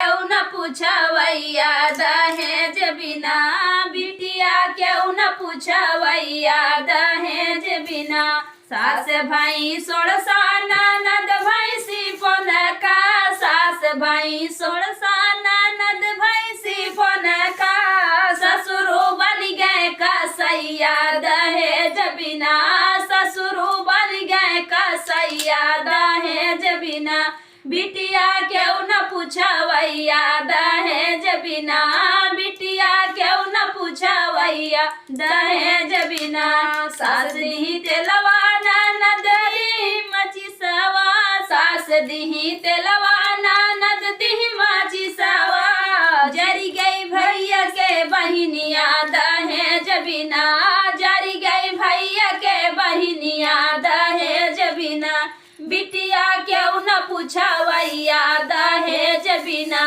क्यों न पूछवैया दहेज बिना, बिटिया क्यों न पूछवैया दहेज बिना। सास भाई सोड़सा ननद भैंसी फोन का, सास भाई सोड़सा ननद भैंसी फोन का। ससुरु बन गए कसैया दहेज बिना, ससुरु बन गए कसैया दहेज बिना। बिटिया क्यों न पूछवैया दहेज बिना, बिटिया क्यों न पूछवैया दहेज बिना। सास दी तेलवा ननद दी मचिसवा, सास दी तेलवा ननद दी मचिसवा। जरी गई भैया के बहिनिया दहेज बिना, जरी गई भैया के बहिनिया दहेज बिना। बिटिया क्यों न पूछवैया दहेज बिना।